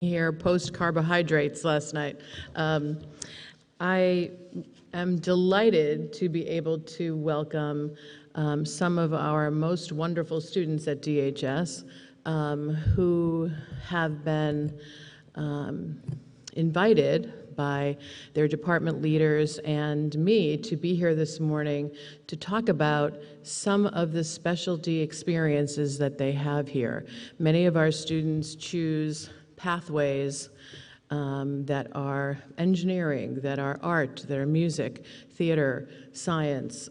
here post carbohydrates last night. I am delighted to be able to welcome some of our most wonderful students at DHS who have been invited by their department leaders and me to be here this morning to talk about some of the specialty experiences that they have here. Many of our students choose pathways that are engineering, that are art, that are music, theater, science,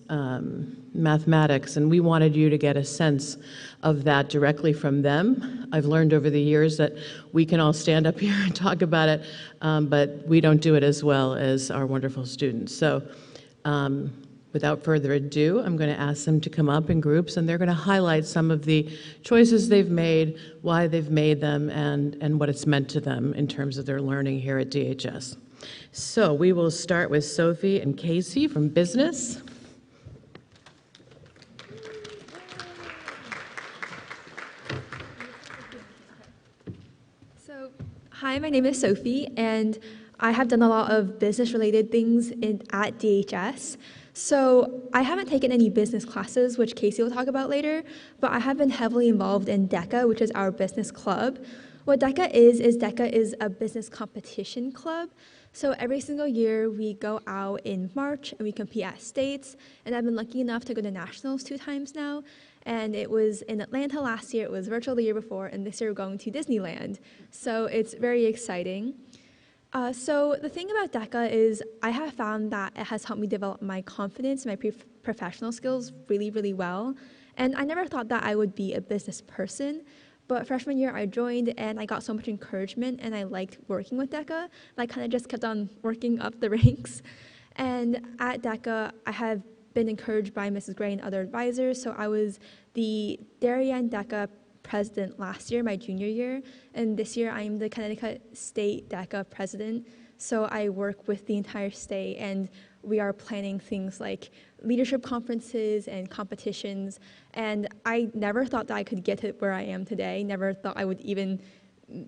mathematics, and we wanted you to get a sense of that directly from them. I've learned over the years that we can all stand up here and talk about it, but we don't do it as well as our wonderful students. So without further ado, I'm going to ask them to come up in groups, and they're going to highlight some of the choices they've made, why they've made them, and what it's meant to them in terms of their learning here at DHS. So we will start with Sophie and Casey from business. Hi, my name is Sophie, and I have done a lot of business-related things at DHS. So I haven't taken any business classes, which Casey will talk about later, but I have been heavily involved in DECA, which is our business club. What DECA is a business competition club. So every single year we go out in March and we compete at states, and I've been lucky enough to go to nationals 2 times now. And it was in Atlanta last year, it was virtual the year before, and this year we're going to Disneyland. So it's very exciting. So the thing about DECA is I have found that it has helped me develop my confidence, my professional skills really, really well. And I never thought that I would be a business person, but freshman year I joined and I got so much encouragement and I liked working with DECA. And I kind of just kept on working up the ranks. And at DECA, I have been encouraged by Mrs. Gray and other advisors. So I was the Darien DECA president last year, my junior year, and this year I'm the Connecticut State DECA president. So I work with the entire state, and we are planning things like leadership conferences and competitions. And I never thought that I could get to where I am today. Never thought I would even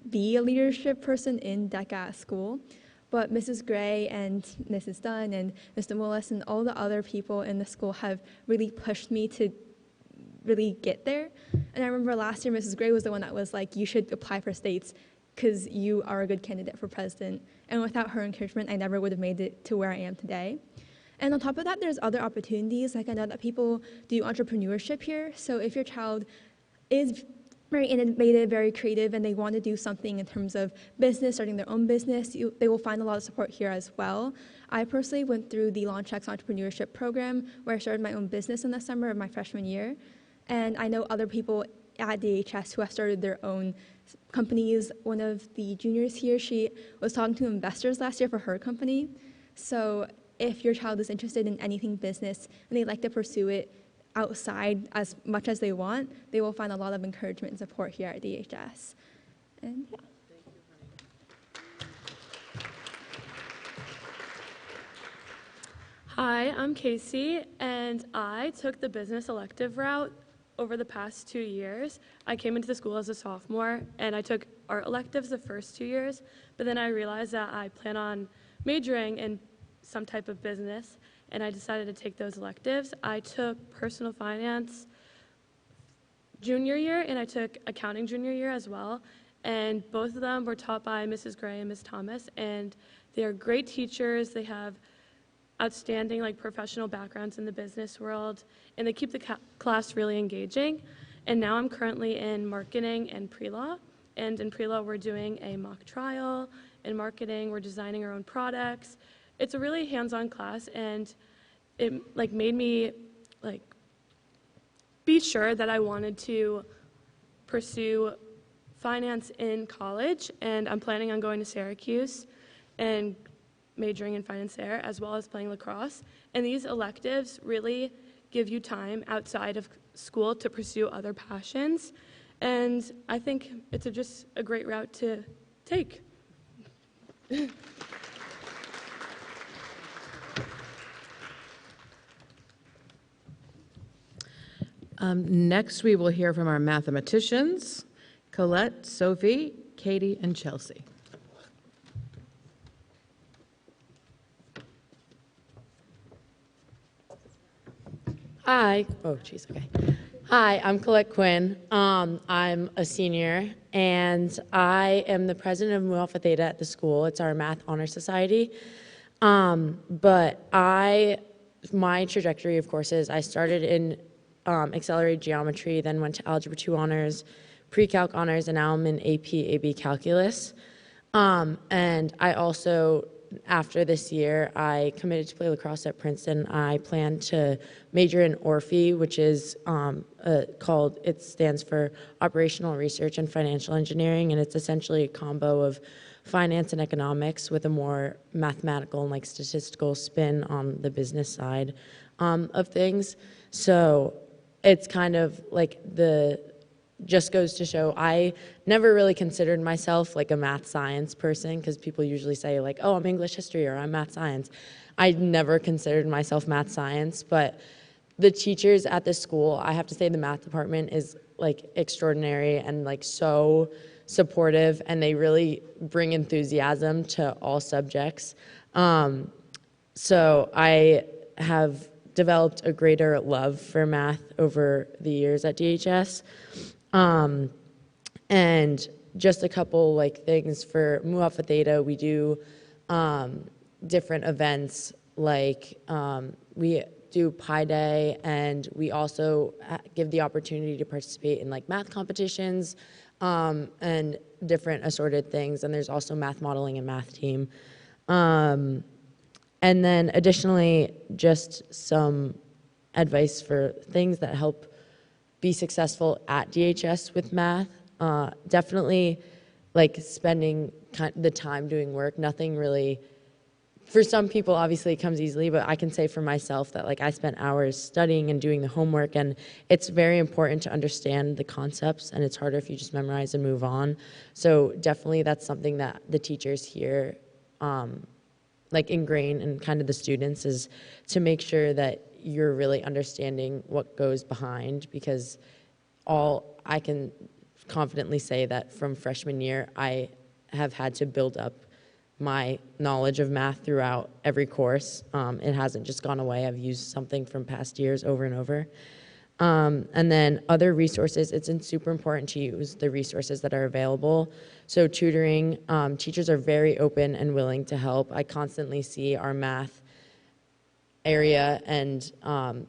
be a leadership person in DECA at school. But Mrs. Gray and Mrs. Dunn and Mr. Willis and all the other people in the school have really pushed me to really get there. And I remember last year Mrs. Gray was the one that was like, you should apply for states because you are a good candidate for president. And without her encouragement, I never would have made it to where I am today. And on top of that, there's other opportunities. Like I know that people do entrepreneurship here. So if your child is very innovative, very creative, and they want to do something in terms of business, starting their own business, they will find a lot of support here as well. I personally went through the LaunchX entrepreneurship program where I started my own business in the summer of my freshman year. And I know other people at DHS who have started their own companies. One of the juniors here, she was talking to investors last year for her company. So if your child is interested in anything business and they'd like to pursue it outside as much as they want, they will find a lot of encouragement and support here at DHS. And yeah. Hi, I'm Casey, and I took the business elective route over the past 2 years. I came into the school as a sophomore, and I took art electives the first 2 years, but then I realized that I plan on majoring in some type of business, and I decided to take those electives. I took personal finance junior year, and I took accounting junior year as well, and both of them were taught by Mrs. Gray and Ms. Thomas, and they're great teachers. They have outstanding professional backgrounds in the business world, and they keep the class really engaging. And now I'm currently in marketing and pre-law, and in pre-law we're doing a mock trial. In marketing we're designing our own products. It's a really hands-on class, and it made me be sure that I wanted to pursue finance in college, and I'm planning on going to Syracuse and majoring in finance there, as well as playing lacrosse. And these electives really give you time outside of school to pursue other passions. And I think it's just a great route to take. Next, we will hear from our mathematicians, Colette, Sophie, Katie, and Chelsea. Hi. Oh, geez. Okay. Hi, I'm Colette Quinn. I'm a senior, and I am the president of Mu Alpha Theta at the school. It's our math honor society. My trajectory, of course, is I started in accelerated geometry, then went to Algebra 2 honors, pre-calc honors, and now I'm in AP calculus. And I also, after this year, I committed to play lacrosse at Princeton. I plan to major in ORFE, which is it stands for Operational Research and Financial Engineering, and it's essentially a combo of finance and economics with a more mathematical and like statistical spin on the business side of things. So it's kind of like just goes to show I never really considered myself like a math science person, because people usually say like, oh, I'm English history or I'm math science. I never considered myself math science, but the teachers at this school, I have to say the math department is like extraordinary and like so supportive, and they really bring enthusiasm to all subjects. So I have developed a greater love for math over the years at DHS. And just a couple like things for Mu Alpha Theta, we do different events like we do Pi Day, and we also give the opportunity to participate in like math competitions and different assorted things. And there's also math modeling and math team. And then additionally, just some advice for things that help be successful at DHS with math. Definitely like spending the time doing work. Nothing really, for some people obviously it comes easily, but I can say for myself that like I spent hours studying and doing the homework, and it's very important to understand the concepts, and it's harder if you just memorize and move on. So definitely that's something that the teachers here like ingrain in kind of the students, is to make sure that you're really understanding what goes behind, because I can confidently say that from freshman year, I have had to build up my knowledge of math throughout every course. It hasn't just gone away. I've used something from past years over and over. And then other resources, it's super important to use the resources that are available. So tutoring, teachers are very open and willing to help. I constantly see our math area and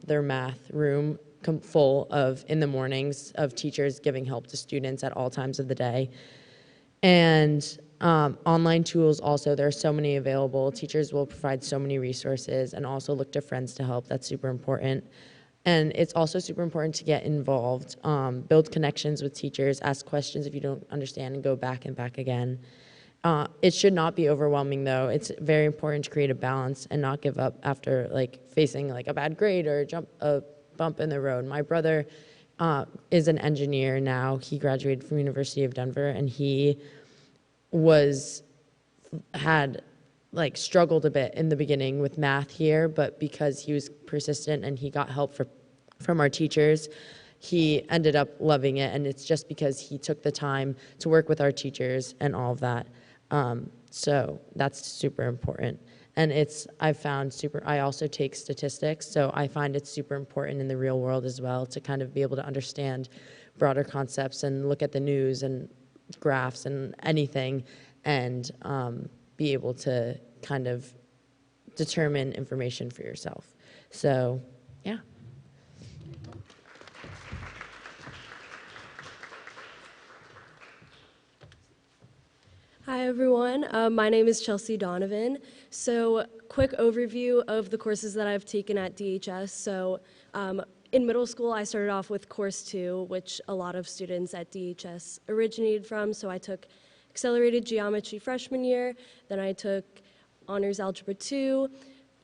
their math room full of, in the mornings, of teachers giving help to students at all times of the day. And online tools also, there are so many available. Teachers will provide so many resources, and also look to friends to help. That's super important. And it's also super important to get involved, build connections with teachers, ask questions if you don't understand, and go back and back again. It should not be overwhelming though. It's very important to create a balance and not give up after like facing like a bad grade or a bump in the road. My brother is an engineer now. He graduated from University of Denver, and he had like struggled a bit in the beginning with math here, but because he was persistent and he got help from our teachers, he ended up loving it. And it's just because he took the time to work with our teachers and all of that. So that's super important. And I also take statistics, so I find it's super important in the real world as well to kind of be able to understand broader concepts and look at the news and graphs and anything, and be able to kind of determine information for yourself. So, yeah. Hi, everyone. My name is Chelsea Donovan. So, quick overview of the courses that I've taken at DHS. So, in middle school, I started off with Course 2, which a lot of students at DHS originated from. So, I took Accelerated Geometry freshman year, then I took Honors Algebra 2,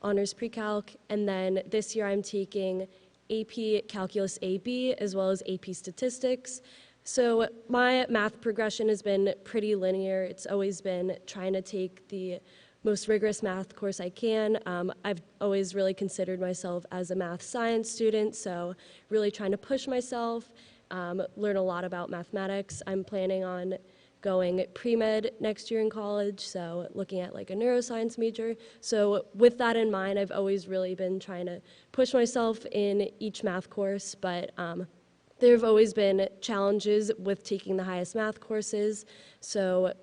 Honors Pre-Calc, and then this year I'm taking AP Calculus AB as well as AP Statistics. So my math progression has been pretty linear. It's always been trying to take the most rigorous math course I can. I've always really considered myself as a math science student, so really trying to push myself, learn a lot about mathematics. I'm planning on going pre-med next year in college, so looking at like a neuroscience major. So with that in mind, I've always really been trying to push myself in each math course, but there have always been challenges with taking the highest math courses. So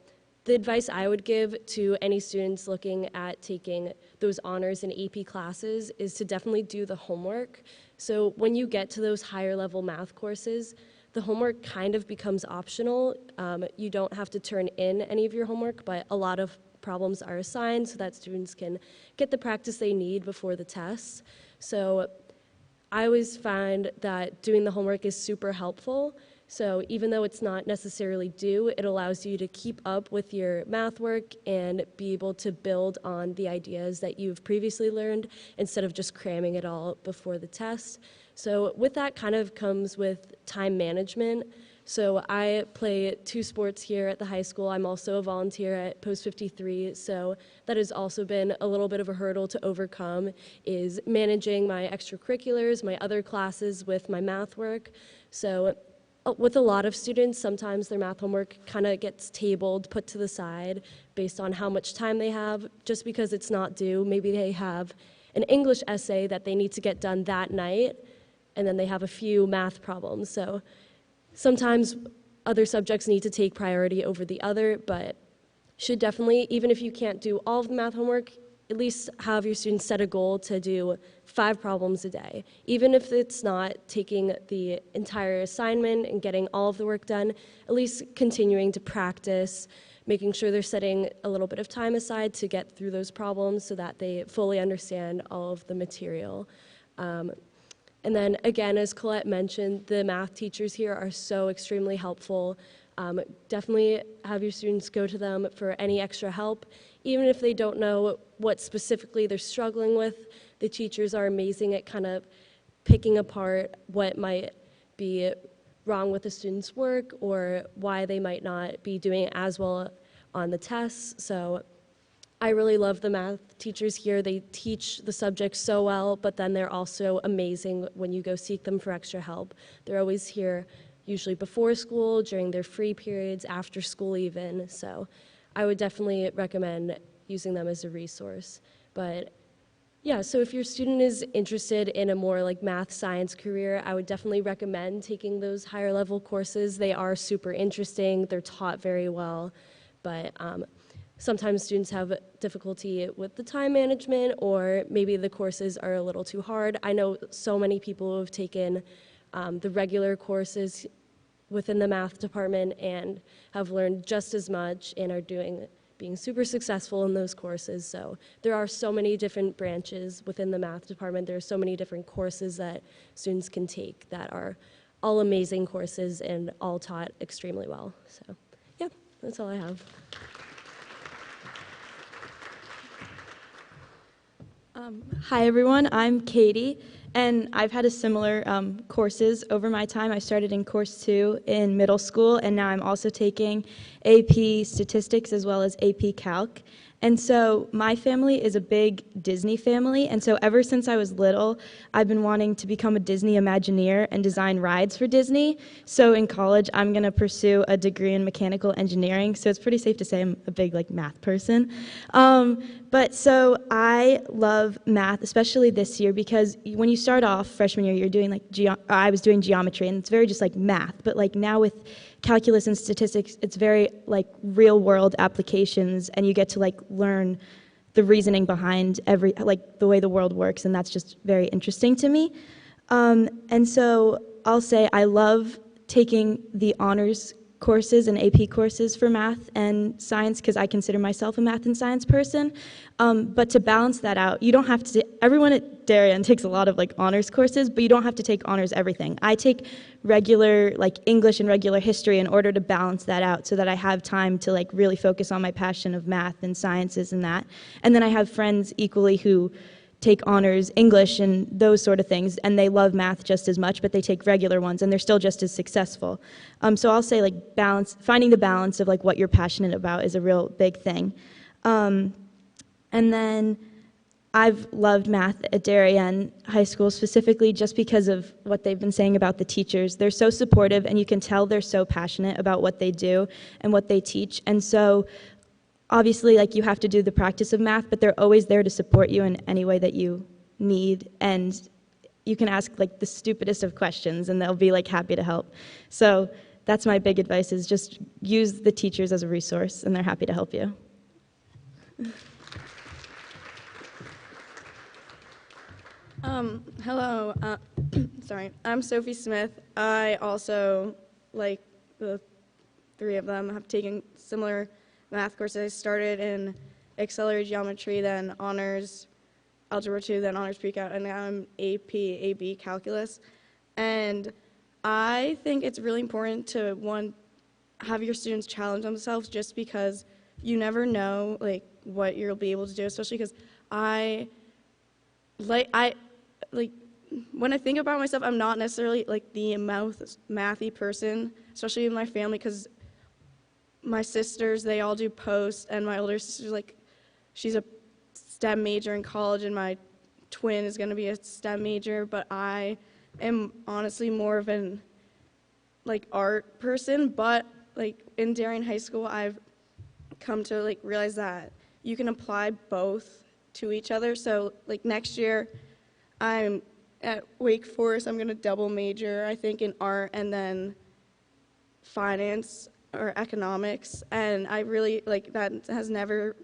the advice I would give to any students looking at taking those honors and AP classes is to definitely do the homework. So when you get to those higher level math courses, the homework kind of becomes optional. You don't have to turn in any of your homework, but a lot of problems are assigned so that students can get the practice they need before the tests. So I always find that doing the homework is super helpful. So even though it's not necessarily due, it allows you to keep up with your math work and be able to build on the ideas that you've previously learned instead of just cramming it all before the test. So with that kind of comes with time management. So I play 2 sports here at the high school. I'm also a volunteer at Post 53, so that has also been a little bit of a hurdle to overcome, is managing my extracurriculars, my other classes with my math work. So with a lot of students, sometimes their math homework kind of gets tabled, put to the side based on how much time they have, just because it's not due. Maybe they have an English essay that they need to get done that night, and then they have a few math problems. So sometimes other subjects need to take priority over the other, but should definitely, even if you can't do all of the math homework, at least have your students set a goal to do 5 problems a day. Even if it's not taking the entire assignment and getting all of the work done, at least continuing to practice, making sure they're setting a little bit of time aside to get through those problems so that they fully understand all of the material. And then again, as Colette mentioned, the math teachers here are so extremely helpful. Definitely have your students go to them for any extra help. Even if they don't know what specifically they're struggling with, the teachers are amazing at kind of picking apart what might be wrong with the student's work or why they might not be doing as well on the tests. So I really love the math teachers here. They teach the subject so well, but then they're also amazing when you go seek them for extra help. They're always here, usually before school, during their free periods, after school even. So I would definitely recommend using them as a resource. But yeah, so if your student is interested in a more like math science career, I would definitely recommend taking those higher level courses. They are super interesting. They're taught very well, but sometimes students have difficulty with the time management, or maybe the courses are a little too hard. I know so many people who have taken the regular courses within the math department and have learned just as much and are being super successful in those courses. So there are so many different branches within the math department. There are so many different courses that students can take that are all amazing courses and all taught extremely well. So yeah, that's all I have. Hi everyone, I'm Katie, and I've had a similar courses over my time. I started in course 2 in middle school, and now I'm also taking AP Statistics as well as AP Calc. And so my family is a big Disney family, and so ever since I was little, I've been wanting to become a Disney Imagineer and design rides for Disney. So in college, I'm going to pursue a degree in mechanical engineering, so it's pretty safe to say I'm a big math person. But so I love math, especially this year, because when you start off freshman year, you're doing I was doing geometry, and it's very just math, but now with calculus and statistics, it's very real world applications, and you get to learn the reasoning behind the way the world works, and that's just very interesting to me. And so I'll say I love taking the honors courses and AP courses for math and science because I consider myself a math and science person. But to balance that out, you don't have to, everyone at Darien takes a lot of honors courses, but you don't have to take honors everything. I take regular English and regular history in order to balance that out so that I have time to really focus on my passion of math and sciences and that. And then I have friends equally who take honors English and those sort of things, and they love math just as much, but they take regular ones, and they're still just as successful. So I'll say finding the balance of what you're passionate about is a real big thing. And then I've loved math at Darien High School specifically just because of what they've been saying about the teachers. They're so supportive, and you can tell they're so passionate about what they do and what they teach. And so obviously, like, you have to do the practice of math, but they're always there to support you in any way that you need. And you can ask like the stupidest of questions and they'll be like happy to help. So that's my big advice, is just use the teachers as a resource, and they're happy to help you. Hello, sorry, I'm Sophie Smith. I also, like the three of them, have taken similar math courses. I started in accelerated geometry, then honors algebra 2, then honors pre-calc, and now I'm AB calculus. And I think it's really important to, one, have your students challenge themselves, just because you never know like what you'll be able to do, especially because when I think about myself, I'm not necessarily like the mathy person, especially in my family, because my sisters, they all do post, and my older sister's like, she's a STEM major in college, and my twin is going to be a STEM major, but I am honestly more of an like art person. But like in Darien High School, I've come to like realize that you can apply both to each other. So like next year, I'm at Wake Forest. I'm going to double major, I think, in art and then finance or economics. And I really, like, that has never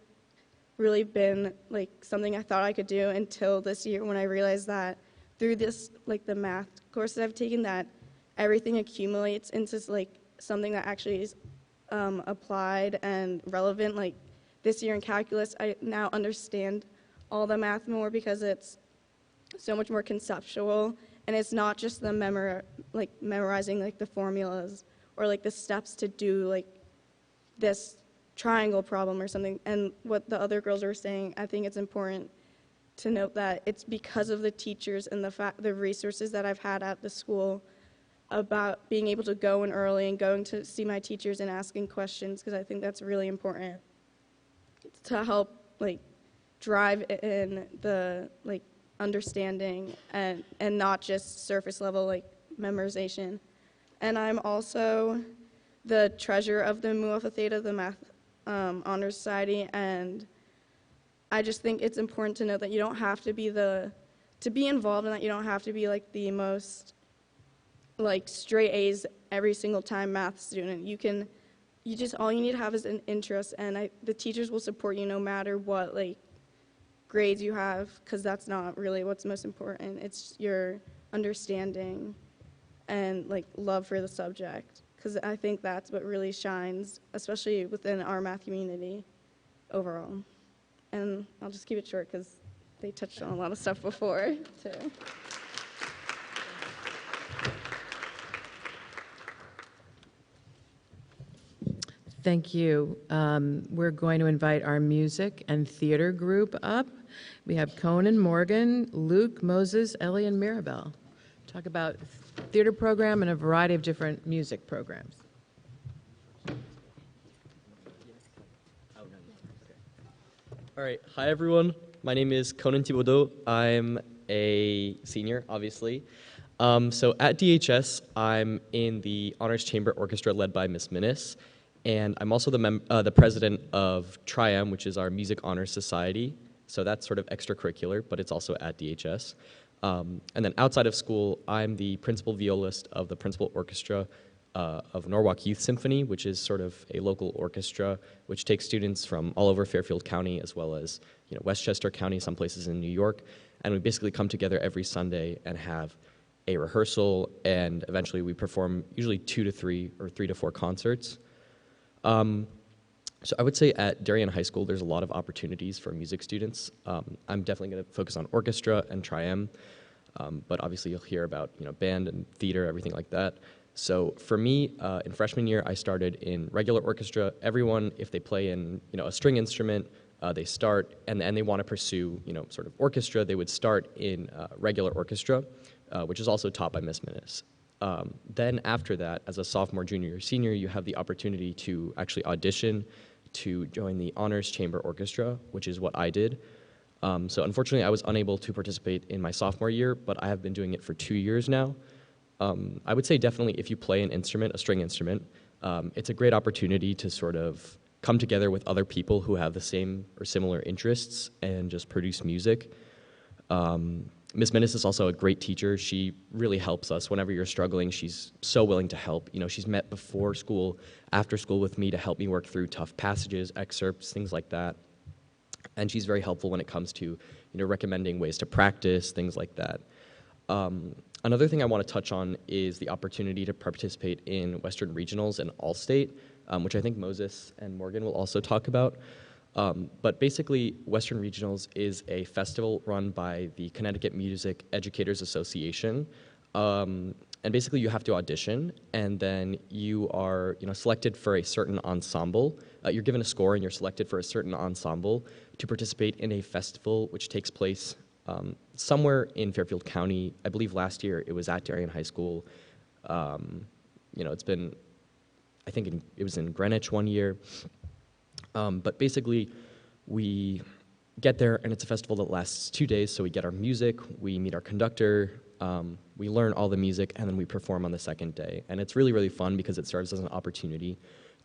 really been like something I thought I could do until this year, when I realized that through this, like the math courses I've taken, that everything accumulates into like something that actually is applied and relevant. Like this year in calculus, I now understand all the math more because it's so much more conceptual, and it's not just the memorizing like the formulas or like the steps to do like this triangle problem or something. And what the other girls were saying, I think it's important to note that it's because of the teachers and the resources that I've had at the school, about being able to go in early and going to see my teachers and asking questions, because I think that's really important to help like drive in the like understanding and not just surface level like memorization. And I'm also the treasurer of the Mu Alpha Theta, the Math Honor Society, and I just think it's important to know that you don't have to be to be involved in that. You don't have to be like the most like straight A's every single time math student. All you need to have is an interest, and the teachers will support you no matter what like grades you have, because that's not really what's most important. It's your understanding and like love for the subject, because I think that's what really shines, especially within our math community overall. And I'll just keep it short because they touched on a lot of stuff before too. Thank you. We're going to invite our music and theater group up. We have Conan Morgan, Luke, Moses, Ellie, and Mirabelle. Talk about theater program and a variety of different music programs. All right. Hi, everyone. My name is Conan Thibodeau. I'm a senior, obviously. So at DHS, I'm in the Honors Chamber Orchestra led by Miss Minnis. And I'm also the president of Tri-M, which is our Music Honors Society. So that's sort of extracurricular, but it's also at DHS. And then outside of school, I'm the principal violist of the principal orchestra of Norwalk Youth Symphony, which is sort of a local orchestra which takes students from all over Fairfield County, as well as Westchester County, some places in New York. And we basically come together every Sunday and have a rehearsal, and eventually we perform usually 2 to 3 or 3 to 4 concerts. So I would say at Darien High School, there's a lot of opportunities for music students. I'm definitely going to focus on orchestra and Tri-M, but obviously you'll hear about band and theater, everything like that. So for me, in freshman year, I started in regular orchestra. Everyone, if they play in a string instrument, they start, and they want to pursue sort of orchestra, they would start in regular orchestra, which is also taught by Miss Minnis. Then after that, as a sophomore, junior, or senior, you have the opportunity to actually audition to join the Honors Chamber Orchestra, which is what I did. So unfortunately, I was unable to participate in my sophomore year, but I have been doing it for 2 years now. I would say definitely if you play an instrument, a string instrument, it's a great opportunity to sort of come together with other people who have the same or similar interests and just produce music. Ms. Minnis is also a great teacher. She really helps us whenever you're struggling. She's so willing to help. You know, she's met before school, after school with me to help me work through tough passages, excerpts, things like that. And she's very helpful when it comes to, you know, recommending ways to practice, things like that. Another thing I want to touch on is the opportunity to participate in Western Regionals and All-State, which I think Moses and Morgan will also talk about. But basically, Western Regionals is a festival run by the Connecticut Music Educators Association. And basically, you have to audition, and then you are, you know, selected for a certain ensemble. You're given a score, and you're selected for a certain ensemble to participate in a festival which takes place somewhere in Fairfield County. I believe last year it was at Darien High School. You know, it's been, I think it was in Greenwich one year. But basically, we get there, and it's a festival that lasts 2 days, so we get our music, we meet our conductor, we learn all the music, and then we perform on the second day. And it's really, really fun because it serves as an opportunity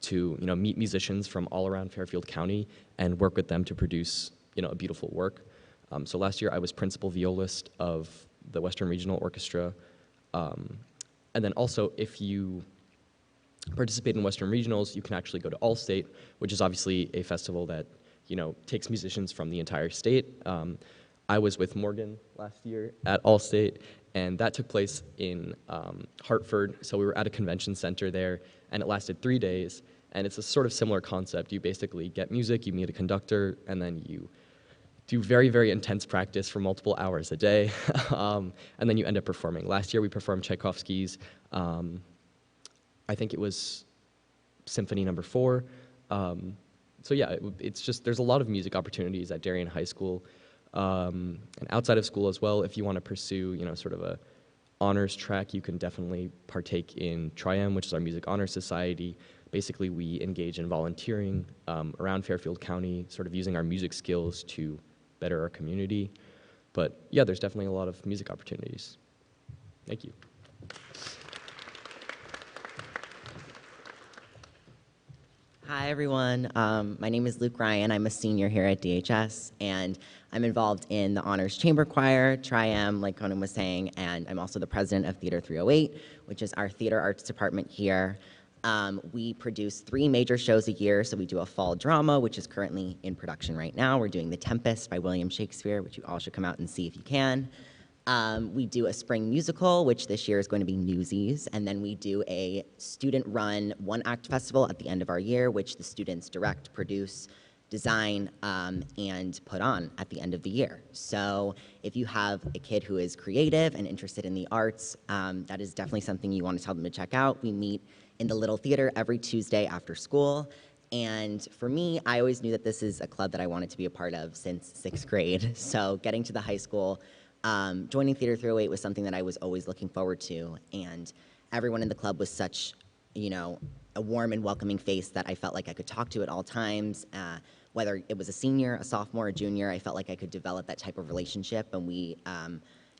to, you know, meet musicians from all around Fairfield County and work with them to produce, you know, a beautiful work. So last year, I was principal violist of the Western Regional Orchestra. And then also, if you participate in Western Regionals, you can actually go to All-State, which is obviously a festival that, you know, takes musicians from the entire state. I was with Morgan last year at All-State, and that took place in Hartford. So we were at a convention center there, and it lasted 3 days. And it's a sort of similar concept. You basically get music, you meet a conductor, and then you do very, very intense practice for multiple hours a day, and then you end up performing. Last year we performed Tchaikovsky's, I think it was Symphony No. 4. So yeah, it's just, there's a lot of music opportunities at Darien High School, and outside of school as well. If you want to pursue, you know, sort of a honors track, you can definitely partake in Tri-M, which is our Music Honors Society. Basically, we engage in volunteering around Fairfield County, sort of using our music skills to better our community. But yeah, there's definitely a lot of music opportunities. Thank you. Hi, everyone. My name is Luke Ryan. I'm a senior here at DHS, and I'm involved in the Honors Chamber Choir, Tri-M, like Conan was saying, and I'm also the president of Theater 308, which is our theater arts department here. We produce 3 major shows a year, so we do a fall drama, which is currently in production right now. We're doing The Tempest by William Shakespeare, which you all should come out and see if you can. We do a spring musical, which this year is going to be Newsies, and then we do a student-run one-act festival at the end of our year, which the students direct, produce, design, and put on at the end of the year. So if you have a kid who is creative and interested in the arts, that is definitely something you want to tell them to check out. We meet in the Little Theater every Tuesday after school. And for me, I always knew that this is a club that I wanted to be a part of since 6th grade. So getting to the high school, joining Theater 308 was something that I was always looking forward to. And everyone in the club was such, you know, a warm and welcoming face that I felt like I could talk to at all times. Whether it was a senior, a sophomore, a junior, I felt like I could develop that type of relationship. And we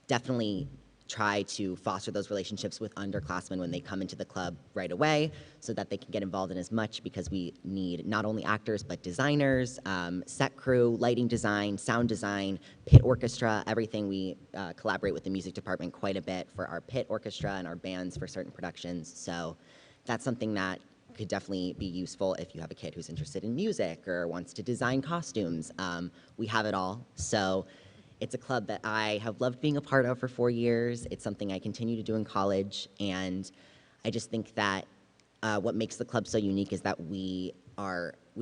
definitely try to foster those relationships with underclassmen when they come into the club right away so that they can get involved in as much, because we need not only actors but designers, set crew, lighting design, sound design, pit orchestra, everything. We collaborate with the music department quite a bit for our pit orchestra and our bands for certain productions. So that's something that could definitely be useful if you have a kid who's interested in music or wants to design costumes. We have it all. So it's a club that I have loved being a part of for 4 years. It's something I continue to do in college, and I just think that what makes the club so unique is that we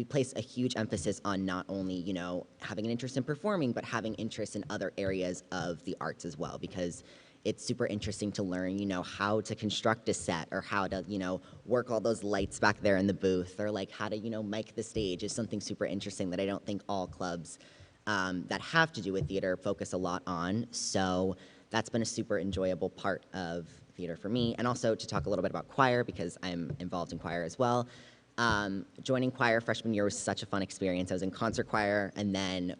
place a huge emphasis on not only, you know, having an interest in performing, but having interest in other areas of the arts as well, because it's super interesting to learn, you know, how to construct a set, or how to, you know, work all those lights back there in the booth, or like how to, you know, mic the stage is something super interesting that I don't think all clubs that have to do with theater focus a lot on. So that's been a super enjoyable part of theater for me. And also to talk a little bit about choir, because I'm involved in choir as well. Joining choir freshman year was such a fun experience. I was in concert choir, and then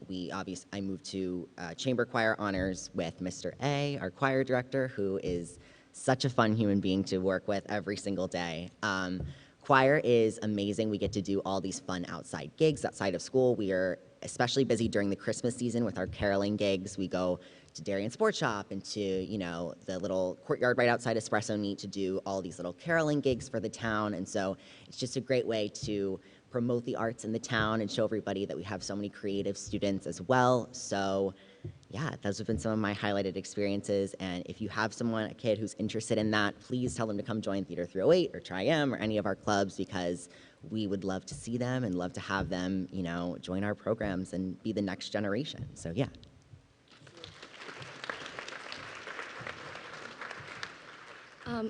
I moved to chamber choir honors with Mr. A, our choir director, who is such a fun human being to work with every single day. Choir is amazing. We get to do all these fun outside gigs outside of school. We are especially busy during the Christmas season with our caroling gigs. We go to Darien Sports Shop and to, the little courtyard right outside Espresso Neat to do all these little caroling gigs for the town. And so it's just a great way to promote the arts in the town and show everybody that we have so many creative students as well. So yeah, those have been some of my highlighted experiences. And if you have a kid who's interested in that, please tell them to come join Theater 308 or Tri-M or any of our clubs, because we would love to see them and love to have them, join our programs and be the next generation. So yeah.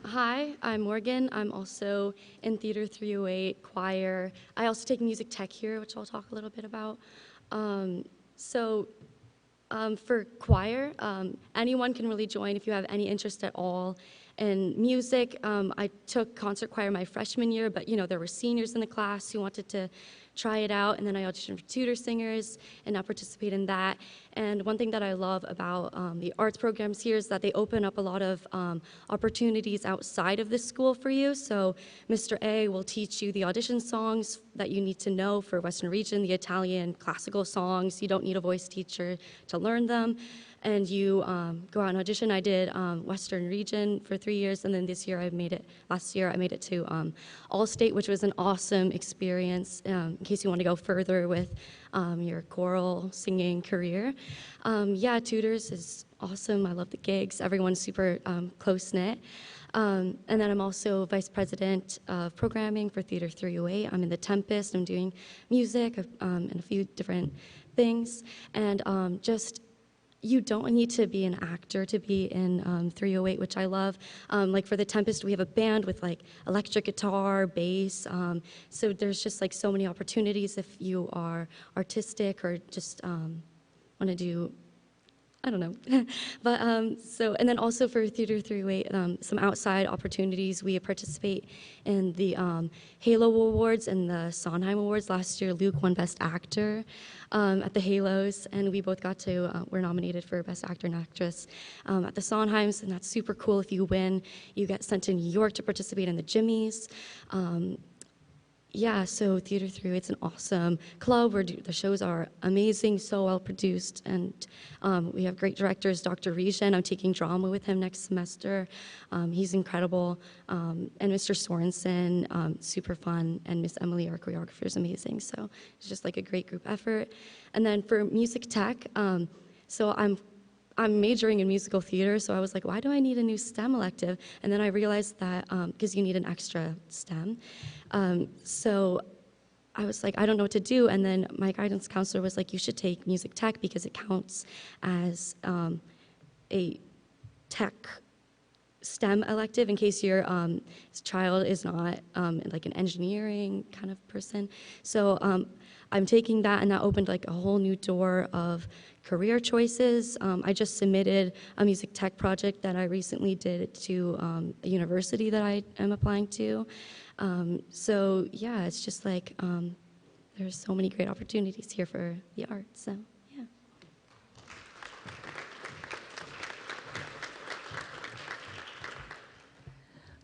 Hi, I'm Morgan. I'm also in Theater 308 choir. I also take music tech here, which I'll talk a little bit about. For choir, anyone can really join if you have any interest at all in music. I took concert choir my freshman year, but there were seniors in the class who wanted to try it out, and then I auditioned for tutor singers and now participate in that. And one thing that I love about the arts programs here is that they open up a lot of opportunities outside of the school for you. So Mr. A will teach you the audition songs that you need to know for Western Region, the Italian classical songs. You don't need a voice teacher to learn them. And you go out and audition. I did Western Region for 3 years, and then last year I made it to All-State, which was an awesome experience in case you want to go further with your choral singing career. Tutors is awesome. I love the gigs. Everyone's super close-knit. And then I'm also vice president of programming for Theater 308. I'm in the Tempest. I'm doing music and a few different things. And you don't need to be an actor to be in 308, which I love. Like for the Tempest, we have a band with like electric guitar, bass. So there's just like so many opportunities if you are artistic or just want to do, I don't know. But and then also for Theater 308, some outside opportunities. We participate in the Halo Awards and the Sondheim Awards. Last year, Luke won Best Actor at the Halos, and we both we're nominated for Best Actor and Actress at the Sondheims, and that's super cool. If you win, you get sent to New York to participate in the Jimmys. So Theater 308 is an awesome club where the shows are amazing, so well produced, and we have great directors. Dr. Rishan, I'm taking drama with him next semester. He's incredible. And Mr. Sorensen, super fun, and Miss Emily, our choreographer, is amazing. So it's just like a great group effort. And then for music tech, so I'm majoring in musical theater, so I was like, why do I need a new STEM elective? And then I realized that because you need an extra STEM. So I was like, I don't know what to do. And then my guidance counselor was like, you should take music tech because it counts as a tech STEM elective in case your child is not like an engineering kind of person. So I'm taking that, and that opened like a whole new door of career choices. I just submitted a music tech project that I recently did to a university that I am applying to. It's just like there's so many great opportunities here for the arts. So yeah.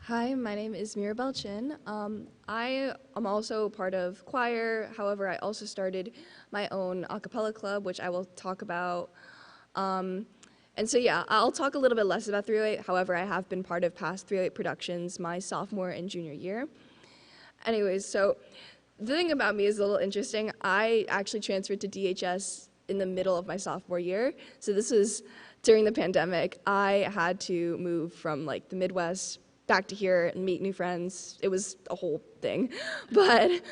Hi, my name is Mirabelle Chin. I am also part of choir. However, I also started my own a cappella club, which I will talk about. I'll talk a little bit less about 308. However, I have been part of past 308 productions my sophomore and junior year. Anyways, so the thing about me is a little interesting. I actually transferred to DHS in the middle of my sophomore year. So this was during the pandemic. I had to move from like the Midwest back to here and meet new friends. It was a whole thing. But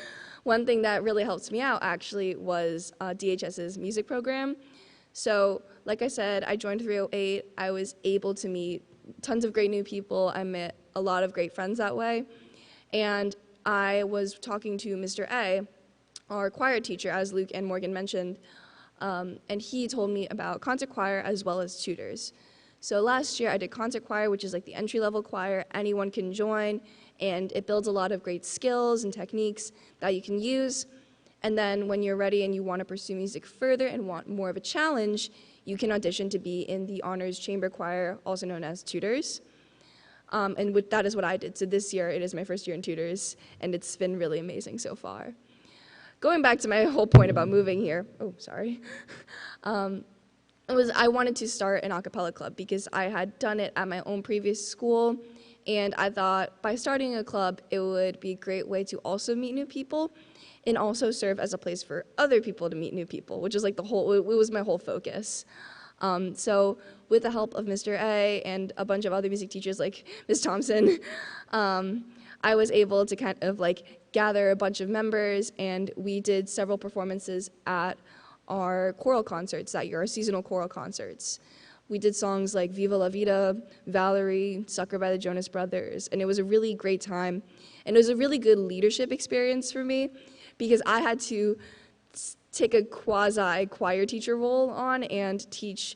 one thing that really helped me out actually was DHS's music program. So like I said, I joined 308. I was able to meet tons of great new people. I met a lot of great friends that way. And I was talking to Mr. A, our choir teacher, as Luke and Morgan mentioned, and he told me about concert choir as well as tutors. So last year I did concert choir, which is like the entry-level choir. Anyone can join, and it builds a lot of great skills and techniques that you can use. And then when you're ready and you want to pursue music further and want more of a challenge, you can audition to be in the Honors Chamber Choir, also known as Tutors. That is what I did. So this year, it is my first year in Tutors, and it's been really amazing so far. Going back to my whole point about moving here, I wanted to start an a cappella club because I had done it at my own previous school, and I thought by starting a club, it would be a great way to also meet new people and also serve as a place for other people to meet new people, which is like it was my whole focus. So with the help of Mr. A and a bunch of other music teachers like Ms. Thompson, I was able to kind of like gather a bunch of members, and we did several performances at our choral concerts that year, our seasonal choral concerts. We did songs like Viva La Vida, Valerie, Sucker by the Jonas Brothers, and it was a really great time. And it was a really good leadership experience for me because I had to take a quasi-choir teacher role on and teach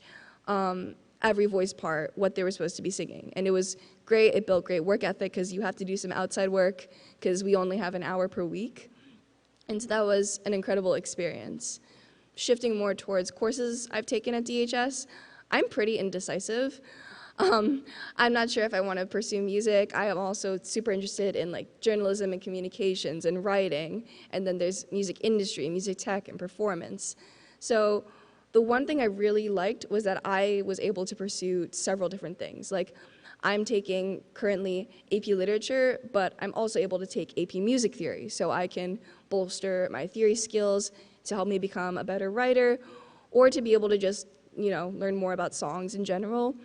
every voice part what they were supposed to be singing. And it was great. It built great work ethic because you have to do some outside work because we only have an hour per week. And so that was an incredible experience. Shifting more towards courses I've taken at DHS, I'm pretty indecisive. I'm not sure if I want to pursue music. I am also super interested in like journalism and communications and writing. And then there's music industry, music tech, and performance. So the one thing I really liked was that I was able to pursue several different things. Like I'm taking currently AP Literature, but I'm also able to take AP Music Theory. So I can bolster my theory skills to help me become a better writer or to be able to just, learn more about songs in general.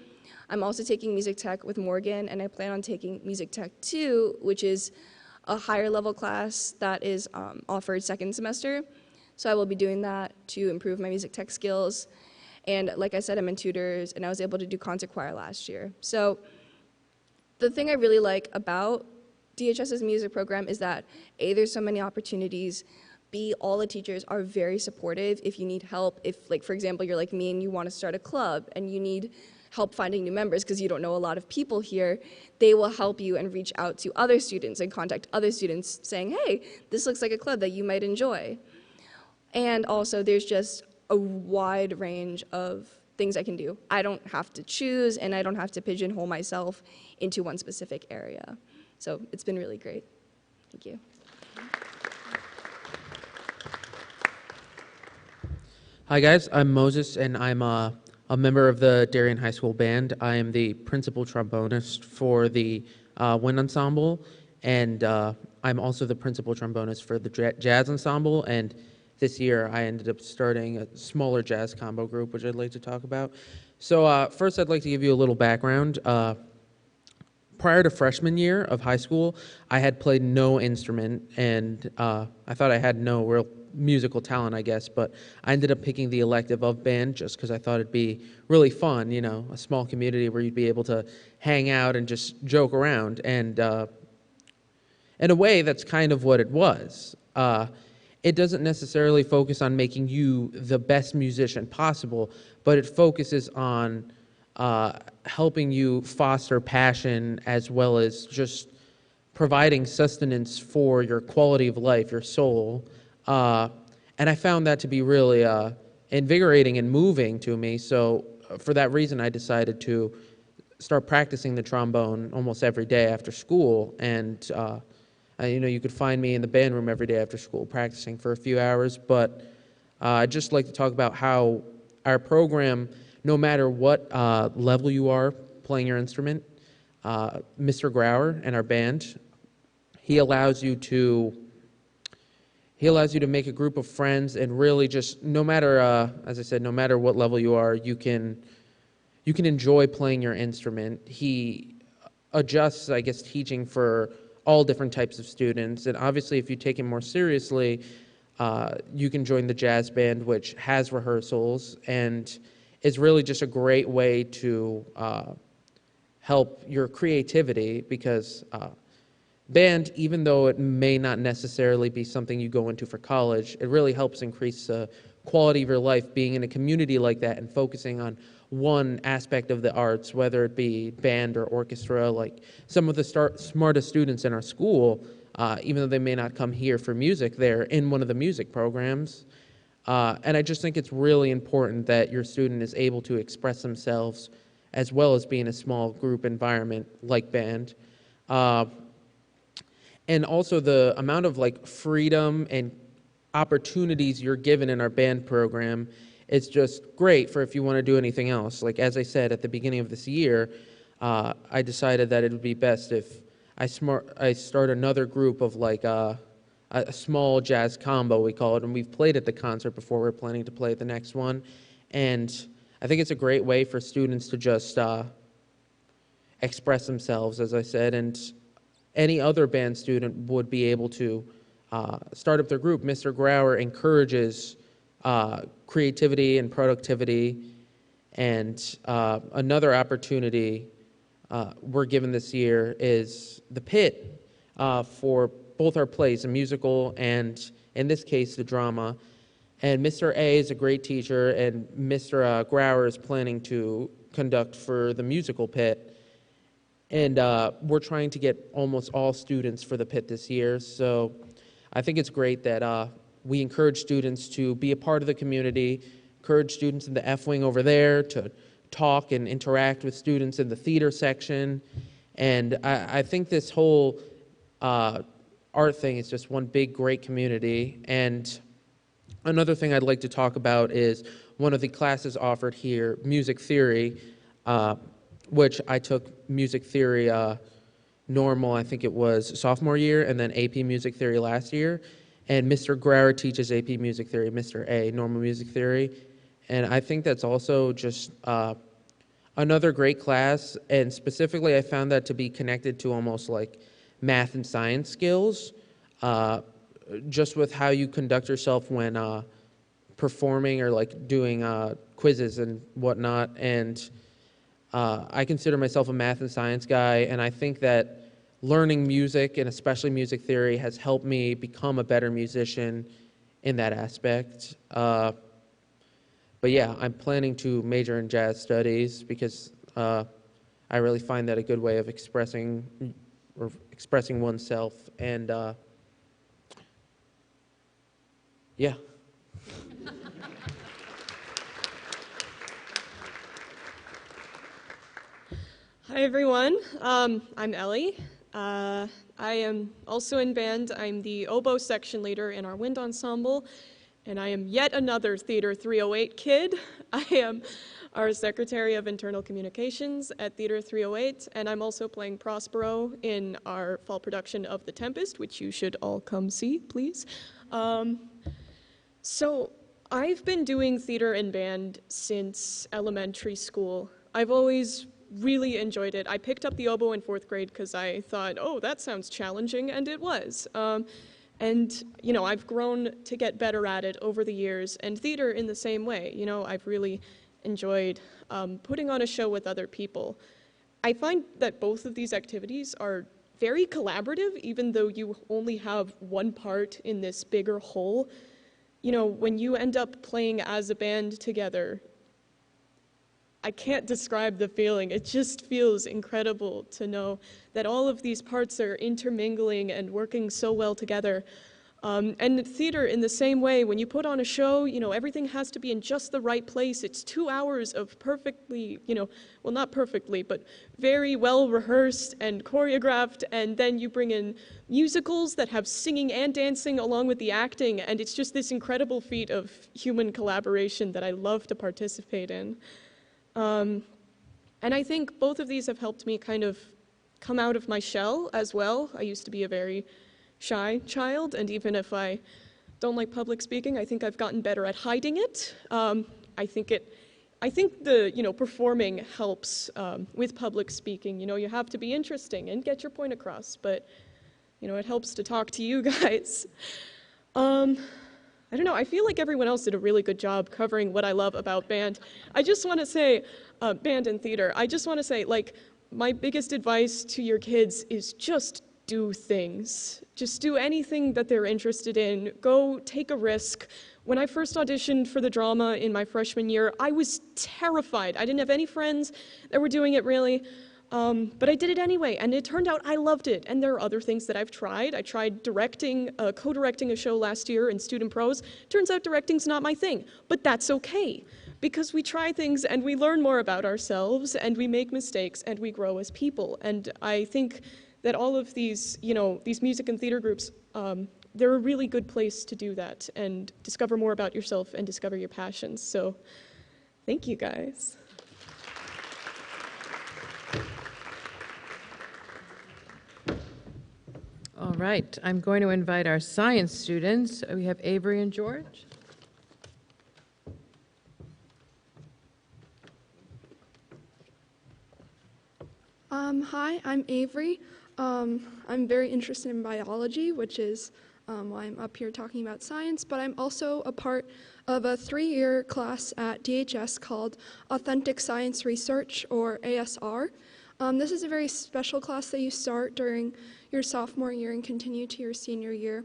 I'm also taking Music Tech with Morgan, and I plan on taking Music Tech 2, which is a higher level class that is offered second semester. So I will be doing that to improve my Music Tech skills. And like I said, I'm in Tutors, and I was able to do concert choir last year. So the thing I really like about DHS's music program is that A, there's so many opportunities, B, all the teachers are very supportive if you need help. If, like, for example, you're like me and you want to start a club and you need help finding new members because you don't know a lot of people here, they will help you and reach out to other students and contact other students saying, hey, this looks like a club that you might enjoy. And also there's just a wide range of things I can do. I don't have to choose and I don't have to pigeonhole myself into one specific area. So it's been really great. Thank you. Hi guys, I'm Moses and I'm a member of the Darien High School Band. I am the principal trombonist for the wind ensemble, and I'm also the principal trombonist for the jazz ensemble, and this year I ended up starting a smaller jazz combo group, which I'd like to talk about. So first I'd like to give you a little background. Prior to freshman year of high school, I had played no instrument, and I thought I had no real musical talent, I guess, but I ended up picking the elective of band just because I thought it'd be really fun, a small community where you'd be able to hang out and just joke around, and in a way, that's kind of what it was. It doesn't necessarily focus on making you the best musician possible, but it focuses on helping you foster passion as well as just providing sustenance for your quality of life, your soul. And I found that to be really invigorating and moving to me. So for that reason, I decided to start practicing the trombone almost every day after school. And you could find me in the band room every day after school practicing for a few hours. But I'd just like to talk about how our program, no matter what level you are playing your instrument, Mr. Grauer and our band, he allows you to make a group of friends and really just, no matter, as I said, no matter what level you are, you can enjoy playing your instrument. He adjusts, I guess, teaching for all different types of students. And obviously, if you take it more seriously, you can join the jazz band, which has rehearsals and is really just a great way to help your creativity because band, even though it may not necessarily be something you go into for college, it really helps increase the quality of your life being in a community like that and focusing on one aspect of the arts, whether it be band or orchestra. Like some of the smartest students in our school, even though they may not come here for music, they're in one of the music programs. And I just think it's really important that your student is able to express themselves as well as be in a small group environment like band. And also the amount of like freedom and opportunities you're given in our band program is just great for if you want to do anything else. Like as I said at the beginning of this year, I decided that it would be best if I start another group of like a small jazz combo, we call it, and we've played at the concert before. We're planning to play at the next one. And I think it's a great way for students to just express themselves, as I said, and any other band student would be able to start up their group. Mr. Grauer encourages creativity and productivity, and another opportunity we're given this year is the pit for both our plays, the musical and, in this case, the drama. And Mr. A is a great teacher, and Mr. Grauer is planning to conduct for the musical pit. And we're trying to get almost all students for the pit this year. So I think it's great that we encourage students to be a part of the community, encourage students in the F wing over there to talk and interact with students in the theater section. And I think this whole art thing is just one big, great community. And another thing I'd like to talk about is one of the classes offered here, music theory, which I took music theory normal, I think it was sophomore year, and then AP music theory last year. And Mr. Grauer teaches AP music theory, Mr. A, normal music theory. And I think that's also just another great class. And specifically, I found that to be connected to almost like math and science skills, just with how you conduct yourself when performing or like doing quizzes and whatnot. And I consider myself a math and science guy, and I think that learning music, and especially music theory, has helped me become a better musician in that aspect. But yeah, I'm planning to major in jazz studies because I really find that a good way of expressing oneself. And yeah. Hi everyone, I'm Ellie. I am also in band. I'm the oboe section leader in our wind ensemble, and I am yet another Theater 308 kid. I am our Secretary of Internal Communications at Theater 308, and I'm also playing Prospero in our fall production of The Tempest, which you should all come see, please. So I've been doing theater and band since elementary school. I've always really enjoyed it. I picked up the oboe in 4th grade because I thought, oh, that sounds challenging, and it was. And, you know, I've grown to get better at it over the years, and theater in the same way. You know, I've really enjoyed putting on a show with other people. I find that both of these activities are very collaborative, even though you only have one part in this bigger whole. You know, when you end up playing as a band together, I can't describe the feeling. It just feels incredible to know that all of these parts are intermingling and working so well together. And theater in the same way, when you put on a show, you know, everything has to be in just the right place. It's 2 hours of perfectly, you know, well, not perfectly, but very well rehearsed and choreographed, and then you bring in musicals that have singing and dancing along with the acting, and it's just this incredible feat of human collaboration that I love to participate in. And I think both of these have helped me kind of come out of my shell as well. I used to be a very shy child, and even if I don't like public speaking, I think I've gotten better at hiding it. I think the, you know, performing helps with public speaking. You know, you have to be interesting and get your point across, but, you know, it helps to talk to you guys. I don't know, I feel like everyone else did a really good job covering what I love about band. I just want to say, band and theater, I just want to say, like, my biggest advice to your kids is just do things. Just do anything that they're interested in. Go take a risk. When I first auditioned for the drama in my freshman year, I was terrified. I didn't have any friends that were doing it really, but I did it anyway, and it turned out I loved it. And there are other things that I've tried. I tried co-directing a show last year in Student Pros. Turns out directing's not my thing, but that's okay, because we try things and we learn more about ourselves, and we make mistakes, and we grow as people. And I think that all of these, these music and theater groups, they're a really good place to do that and discover more about yourself and discover your passions. So thank you, guys. All right, I'm going to invite our science students. We have Avery and George. Hi, I'm Avery. I'm very interested in biology, which is why I'm up here talking about science, but I'm also a part of a 3-year class at DHS called Authentic Science Research, or ASR. This is a very special class that you start during your sophomore year and continue to your senior year,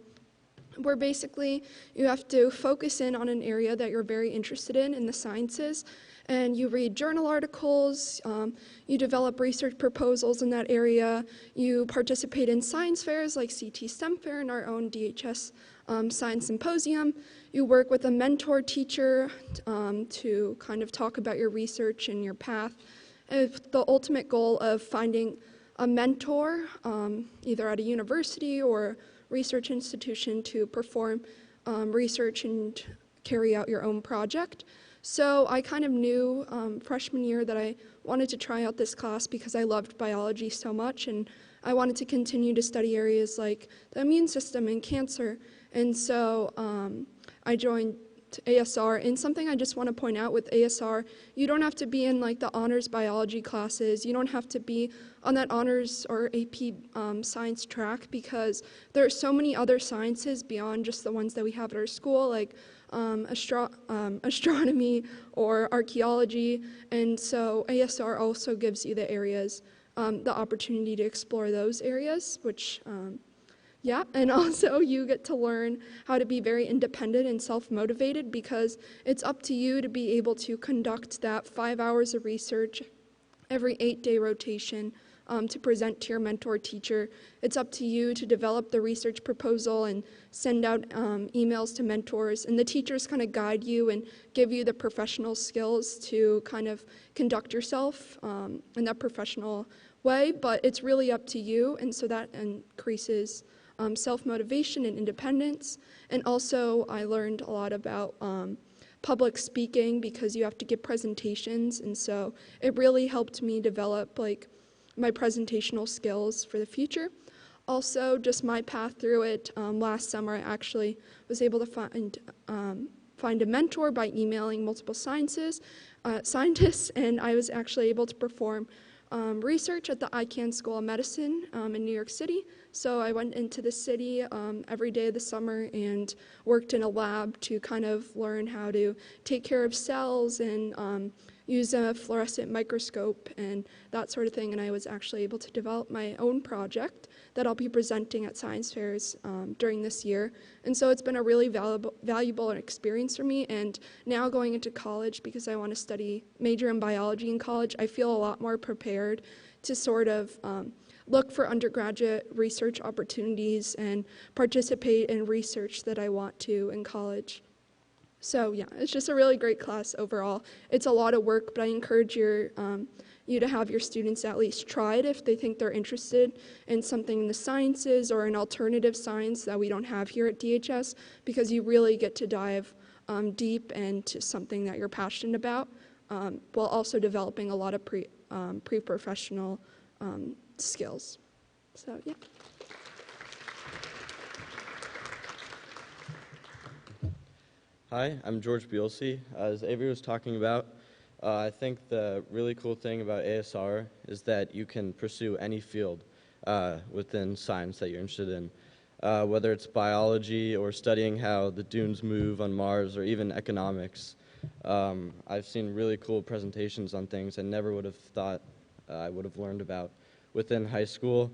where basically you have to focus in on an area that you're very interested in the sciences, and you read journal articles, you develop research proposals in that area, you participate in science fairs like CT STEM Fair and our own DHS Science Symposium, you work with a mentor teacher to kind of talk about your research and your path, with the ultimate goal of finding a mentor, either at a university or research institution, to perform research and carry out your own project. So I kind of knew freshman year that I wanted to try out this class because I loved biology so much, and I wanted to continue to study areas like the immune system and cancer. And so I joined ASR. And something I just want to point out with ASR, you don't have to be in like the honors biology classes. You don't have to be on that honors or AP science track, because there are so many other sciences beyond just the ones that we have at our school, like astronomy or archaeology. And so ASR also gives you the areas, the opportunity to explore those areas, which yeah, and also you get to learn how to be very independent and self-motivated, because it's up to you to be able to conduct that 5 hours of research every 8-day rotation to present to your mentor teacher. It's up to you to develop the research proposal and send out emails to mentors, and the teachers kind of guide you and give you the professional skills to kind of conduct yourself in that professional way, but it's really up to you, and so that increases self-motivation and independence. And also I learned a lot about public speaking, because you have to give presentations, and so it really helped me develop like my presentational skills for the future. Also, just my path through it, last summer I actually was able to find a mentor by emailing multiple scientists, and I was actually able to perform research at the Icahn School of Medicine in New York City. So I went into the city every day of the summer and worked in a lab to kind of learn how to take care of cells and use a fluorescent microscope and that sort of thing. And I was actually able to develop my own project that I'll be presenting at science fairs during this year. And so it's been a really valuable experience for me. And now going into college, because I want to major in biology in college, I feel a lot more prepared to sort of look for undergraduate research opportunities and participate in research that I want to in college. So yeah, it's just a really great class overall. It's a lot of work, but I encourage you to have your students at least try it if they think they're interested in something in the sciences or an alternative science that we don't have here at DHS, because you really get to dive deep into something that you're passionate about, while also developing a lot of pre-professional skills. So yeah. Hi, I'm George Bielsi. As Avery was talking about, I think the really cool thing about ASR is that you can pursue any field within science that you're interested in, whether it's biology or studying how the dunes move on Mars, or even economics. I've seen really cool presentations on things I never would have thought I would have learned about within high school.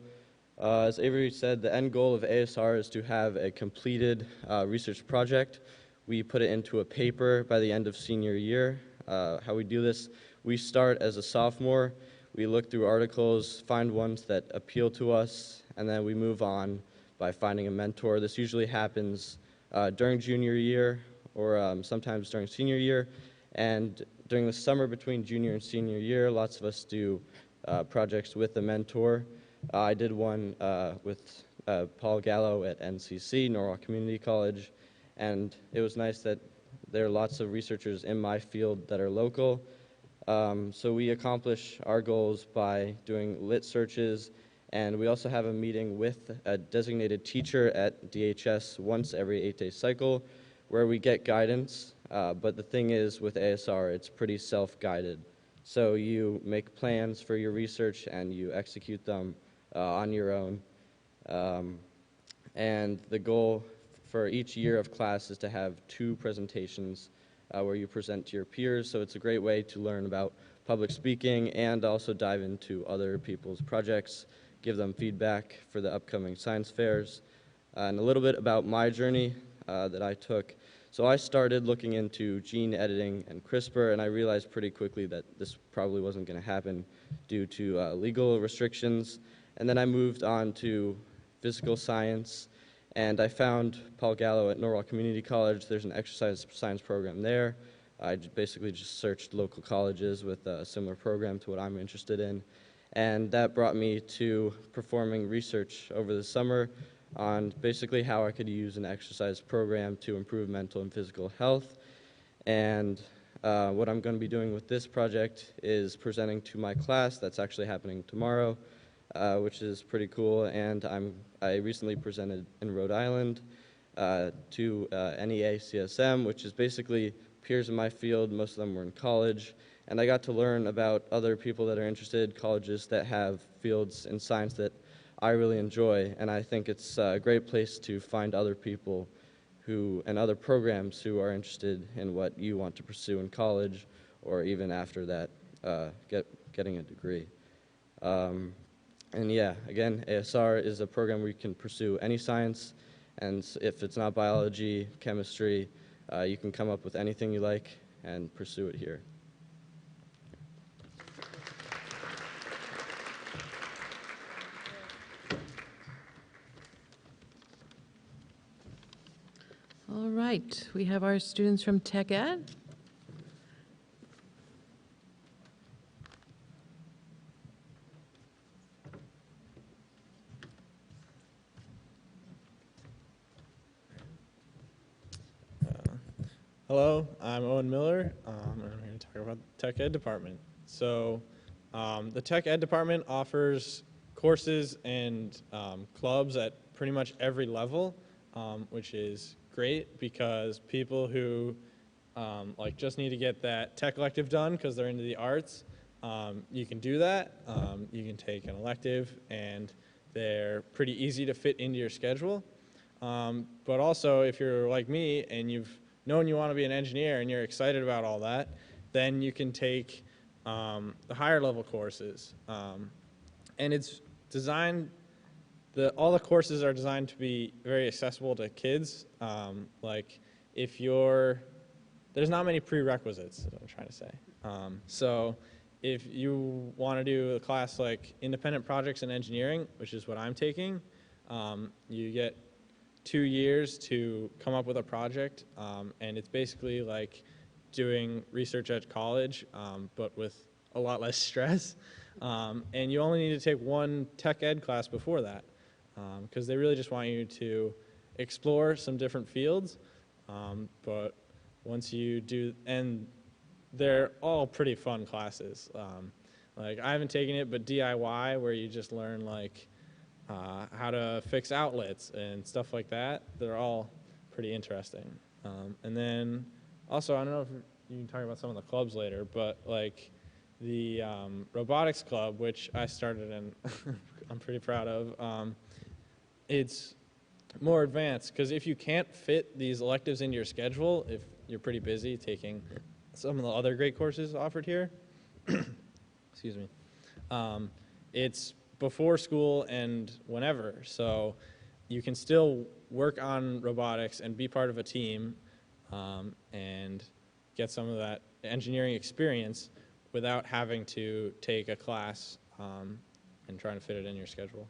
As Avery said, the end goal of ASR is to have a completed research project we put it into a paper by the end of senior year. How we do this, we start as a sophomore, we look through articles, find ones that appeal to us, and then we move on by finding a mentor. This usually happens during junior year or sometimes during senior year. And during the summer between junior and senior year, lots of us do projects with a mentor. I did one with Paul Gallo at NCC, Norwalk Community College, and it was nice that there are lots of researchers in my field that are local. So we accomplish our goals by doing lit searches, and we also have a meeting with a designated teacher at DHS once every 8-day cycle where we get guidance. But the thing is, with ASR, it's pretty self-guided. So you make plans for your research and you execute them on your own. And the goal for each year of class is to have 2 presentations where you present to your peers. So it's a great way to learn about public speaking and also dive into other people's projects, give them feedback for the upcoming science fairs. And a little bit about my journey that I took. So I started looking into gene editing and CRISPR, and I realized pretty quickly that this probably wasn't going to happen due to legal restrictions. And then I moved on to physical science, and I found Paul Gallo at Norwalk Community College. There's an exercise science program there. I basically just searched local colleges with a similar program to what I'm interested in. And that brought me to performing research over the summer on basically how I could use an exercise program to improve mental and physical health. And what I'm going to be doing with this project is presenting to my class. That's actually happening tomorrow, which is pretty cool. And I recently presented in Rhode Island to NEA CSM, which is basically peers in my field. Most of them were in college. And I got to learn about other people that are interested, colleges that have fields in science that I really enjoy, and I think it's a great place to find other people and other programs who are interested in what you want to pursue in college or even after that, getting a degree. And yeah, again, ASR is a program where you can pursue any science, and if it's not biology, chemistry, you can come up with anything you like and pursue it here. All right, we have our students from Tech Ed. Hello, I'm Owen Miller, and I'm here to talk about the Tech Ed department. So the Tech Ed department offers courses and clubs at pretty much every level, which is great because people who like just need to get that tech elective done because they're into the arts, you can do that. You can take an elective and they're pretty easy to fit into your schedule. But also if you're like me and you've known you want to be an engineer and you're excited about all that, then you can take the higher level courses. And it's designed, all the courses are designed to be very accessible to kids. Like if there's not many prerequisites, is what I'm trying to say. So if you want to do a class like independent projects in engineering, which is what I'm taking, you get 2 years to come up with a project, and it's basically like doing research at college, but with a lot less stress. And you only need to take 1 tech ed class before that, because they really just want you to explore some different fields. But once you do, and they're all pretty fun classes. Like I haven't taken it, but DIY, where you just learn like how to fix outlets and stuff like that, they're all pretty interesting. And then also, I don't know if you can talk about some of the clubs later, but like the robotics club, which I started and I'm pretty proud of, it's more advanced because if you can't fit these electives into your schedule, if you're pretty busy taking some of the other great courses offered here, excuse me, it's before school and whenever, so you can still work on robotics and be part of a team, and get some of that engineering experience without having to take a class and trying to fit it in your schedule.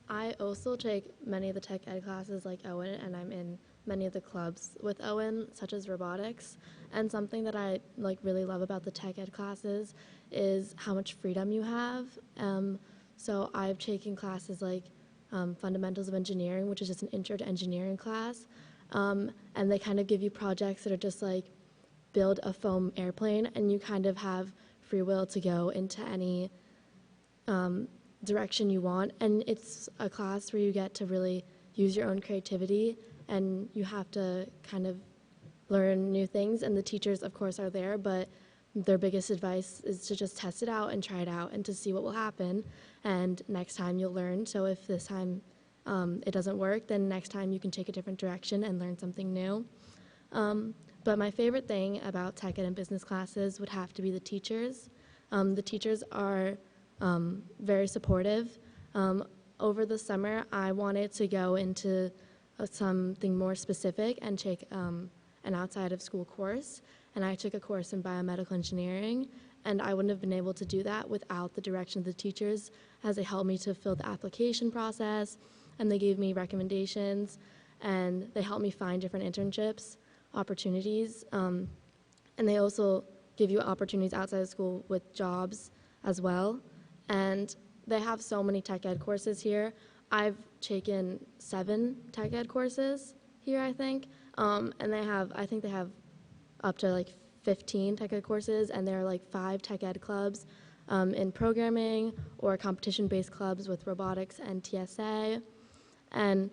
I also take many of the tech ed classes like Owen, and I'm in many of the clubs with Owen, such as robotics. And something that I really love about the tech ed classes is how much freedom you have. So I've taken classes like Fundamentals of Engineering, which is just an intro to engineering class. And they kind of give you projects that are just like build a foam airplane, and you kind of have free will to go into any direction you want. And it's a class where you get to really use your own creativity, and you have to kind of learn new things. And the teachers, of course, are there, but their biggest advice is to just test it out and try it out and to see what will happen. And next time you'll learn. So if this time it doesn't work, then next time you can take a different direction and learn something new. But my favorite thing about tech ed and business classes would have to be the teachers. The teachers are very supportive. Over the summer, I wanted to go into something more specific and take an outside of school course. And I took a course in biomedical engineering, and I wouldn't have been able to do that without the direction of the teachers, as they helped me to fill the application process, and they gave me recommendations, and they helped me find different internships, opportunities, and they also give you opportunities outside of school with jobs as well. And they have so many tech ed courses here. I've taken 7 tech ed courses here, I think, and I think they have up to like 15 tech ed courses, and there are like 5 tech ed clubs in programming or competition-based clubs with robotics and TSA. And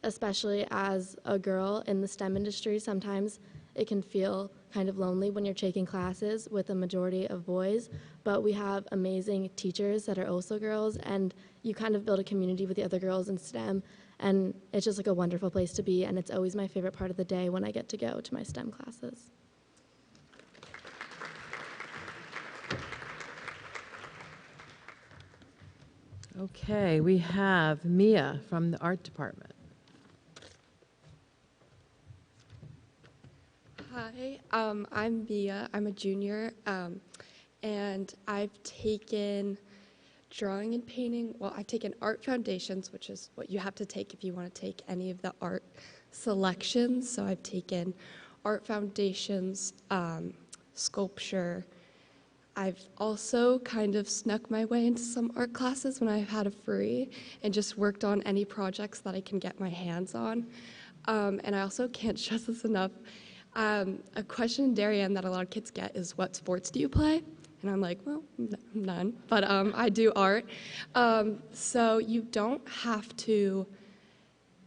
especially as a girl in the STEM industry, sometimes it can feel kind of lonely when you're taking classes with a majority of boys, but we have amazing teachers that are also girls, and you kind of build a community with the other girls in STEM, and it's just like a wonderful place to be, and it's always my favorite part of the day when I get to go to my STEM classes. Okay, we have Mia from the art department. Hi, I'm Mia. I'm a junior, and I've taken drawing and painting. Well, I've taken art foundations, which is what you have to take if you want to take any of the art selections. So I've taken art foundations, sculpture. I've also kind of snuck my way into some art classes when I've had a free and just worked on any projects that I can get my hands on. And I also can't stress this enough. A question in Darien that a lot of kids get is, what sports do you play? And I'm like, well, none, but I do art. So you don't have to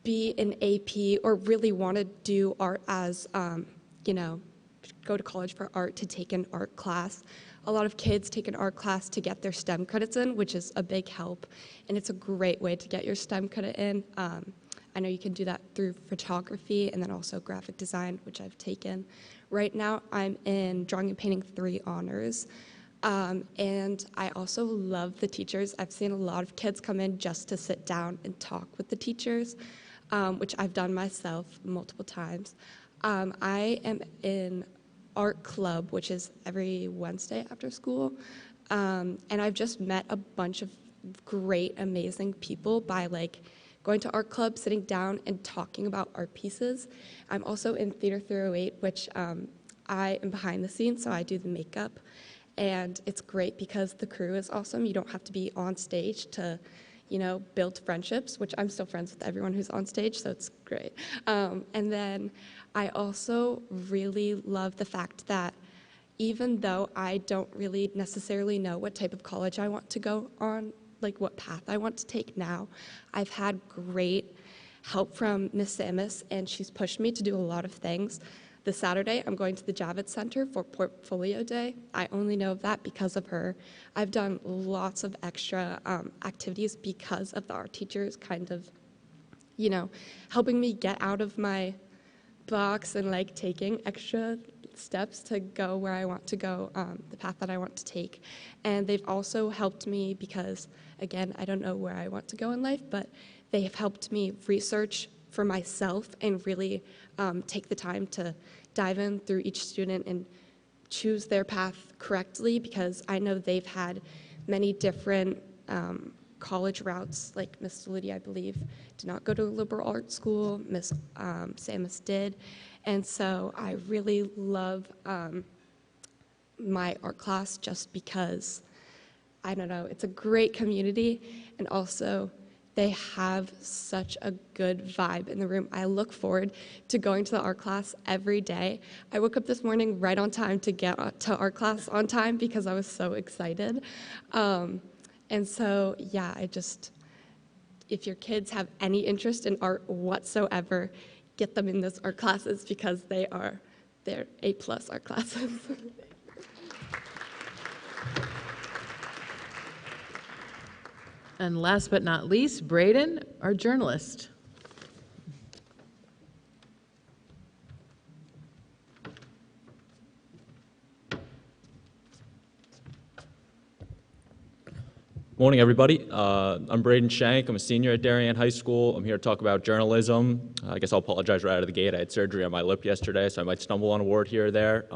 be an AP or really want to do art as, go to college for art to take an art class. A lot of kids take an art class to get their STEM credits in, which is a big help, and it's a great way to get your STEM credit in. I know you can do that through photography and then also graphic design, which I've taken. Right now, I'm in Drawing and Painting 3 honors, and I also love the teachers. I've seen a lot of kids come in just to sit down and talk with the teachers, which I've done myself multiple times. I am in art club, which is every Wednesday after school, and I've just met a bunch of great, amazing people by going to art club, sitting down, and talking about art pieces. I'm also in Theater 308, which I am behind the scenes, so I do the makeup, and it's great because the crew is awesome. You don't have to be on stage to build friendships, which I'm still friends with everyone who's on stage, so it's great. And then I also really love the fact that even though I don't really necessarily know what type of college I want to go on, what path I want to take now, I've had great help from Miss Samus, and she's pushed me to do a lot of things. This Saturday, I'm going to the Javits Center for Portfolio Day. I only know of that because of her. I've done lots of extra activities because of the art teachers kind of, helping me get out of my box and taking extra steps to go where I want to go, the path that I want to take. And they've also helped me because, again, I don't know where I want to go in life, but they have helped me research for myself and really take the time to dive in through each student and choose their path correctly, because I know they've had many different college routes. Like Miss Lydia, I believe, did not go to a liberal arts school. Miss Samus did. And so I really love my art class just because, I don't know, it's a great community, and also they have such a good vibe in the room. I look forward to going to the art class every day. I woke up this morning right on time to get to art class on time because I was so excited. And so, yeah, if your kids have any interest in art whatsoever, get them in those art classes because they're A+ art classes. And last but not least, Braden, our journalist. Morning, everybody. I'm Braden Shank. I'm a senior at Darien High School. I'm here to talk about journalism. I guess I'll apologize right out of the gate. I had surgery on my lip yesterday, so I might stumble on a word here or there.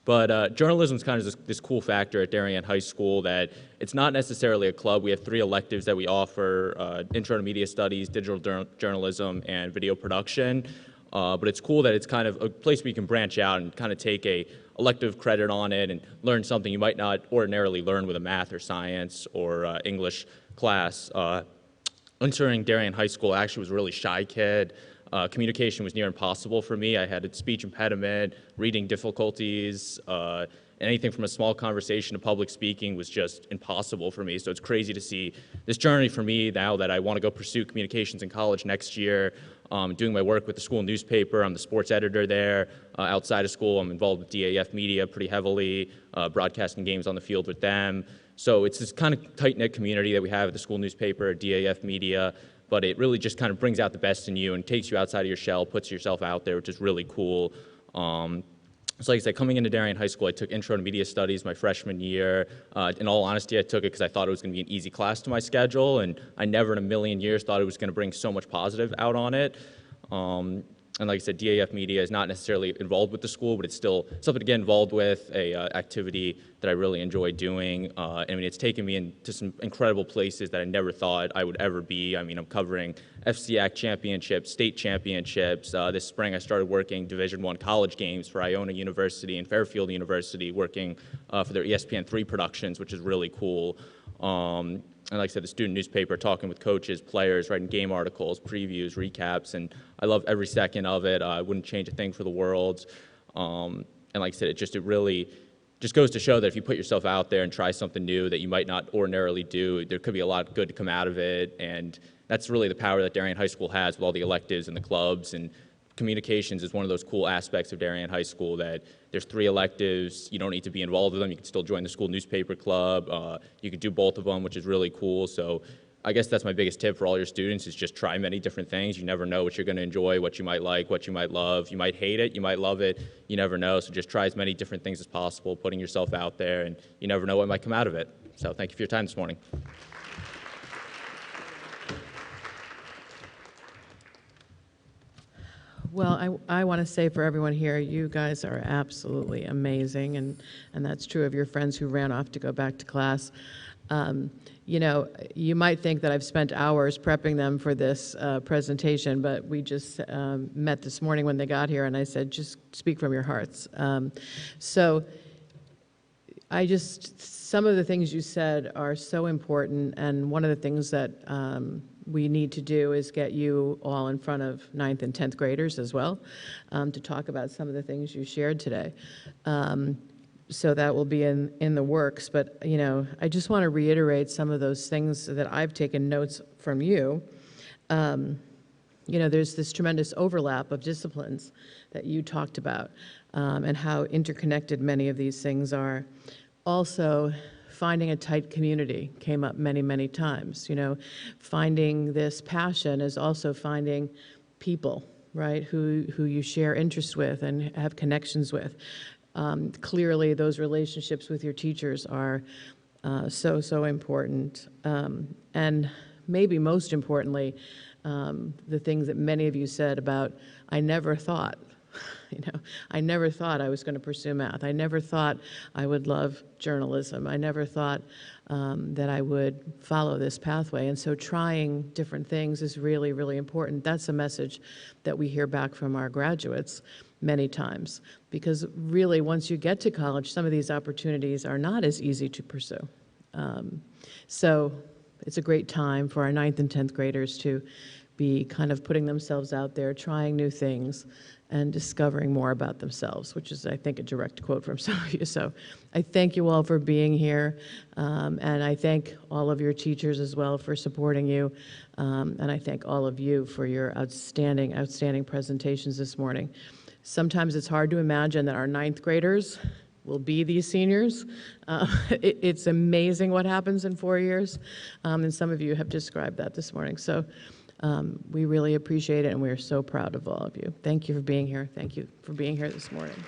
But journalism is kind of this cool factor at Darien High School that it's not necessarily a club. We have 3 electives that we offer, Intro to Media Studies, Digital Journalism, and Video Production. But it's cool that it's kind of a place where you can branch out and kind of take a elective credit on it and learn something you might not ordinarily learn with a math or science or English class. Entering Darien High School, I actually was a really shy kid. Communication was near impossible for me. I had a speech impediment, reading difficulties, anything from a small conversation to public speaking was just impossible for me. So it's crazy to see this journey for me now that I want to go pursue communications in college next year. Doing my work with the school newspaper. I'm the sports editor there. Outside of school, I'm involved with DAF Media pretty heavily, broadcasting games on the field with them. So it's this kind of tight-knit community that we have at the school newspaper, DAF Media, but it really just kind of brings out the best in you and takes you outside of your shell, puts yourself out there, which is really cool. So like I said, coming into Darien High School, I took Intro to Media Studies my freshman year. In all honesty, I took it because I thought it was going to be an easy class to my schedule, and I never in a million years thought it was going to bring so much positive out on it. And like I said, DAF Media is not necessarily involved with the school, but it's still something to get involved with, a activity that I really enjoy doing. I mean, it's taken me into some incredible places that I never thought I would ever be. I mean, I'm covering FCIAC championships, state championships. This spring, I started working Division I college games for Iona University and Fairfield University, working for their ESPN3 productions, which is really cool. And like I said, the student newspaper, talking with coaches, players, writing game articles, previews, recaps, and I love every second of it. I wouldn't change a thing for the world. And like I said, it really just goes to show that if you put yourself out there and try something new that you might not ordinarily do, there could be a lot of good to come out of it. And that's really the power that Darien High School has with all the electives and the clubs. And communications is one of those cool aspects of Darien High School that there's 3 electives. You don't need to be involved with them. You can still join the school newspaper club. You can do both of them, which is really cool. So I guess that's my biggest tip for all your students is just try many different things. You never know what you're going to enjoy, what you might like, what you might love. You might hate it. You might love it. You never know. So just try as many different things as possible, putting yourself out there, and you never know what might come out of it. So thank you for your time this morning. Well, I want to say for everyone here, you guys are absolutely amazing, and that's true of your friends who ran off to go back to class. You know, you might think that I've spent hours prepping them for this presentation, but we just met this morning when they got here, and I said, just speak from your hearts. So some of the things you said are so important, and one of the things that we need to do is get you all in front of 9th and 10th graders as well to talk about some of the things you shared today. So that will be in the works. But, you know, I just want to reiterate some of those things that I've taken notes from you. You know, there's this tremendous overlap of disciplines that you talked about and how interconnected many of these things are. Also, finding a tight community came up many, many times. You know, finding this passion is also finding people right? Who you share interests with and have connections with. Clearly, those relationships with your teachers are so important. And maybe most importantly, the things that many of you said about, I never thought, I never thought I was going to pursue math. I never thought I would love journalism. I never thought that I would follow this pathway. And so trying different things is really, really important. That's a message that we hear back from our graduates many times, because really once you get to college, some of these opportunities are not as easy to pursue. So it's a great time for our 9th and 10th graders to be kind of putting themselves out there, trying new things, and discovering more about themselves, which is, I think, a direct quote from some of you. So I thank you all for being here, and I thank all of your teachers as well for supporting you, and I thank all of you for your outstanding, outstanding presentations this morning. Sometimes it's hard to imagine that our 9th graders will be these seniors. It's amazing what happens in 4 years, and some of you have described that this morning. So we really appreciate it, and we're so proud of all of you. Thank you for being here. Thank you for being here this morning.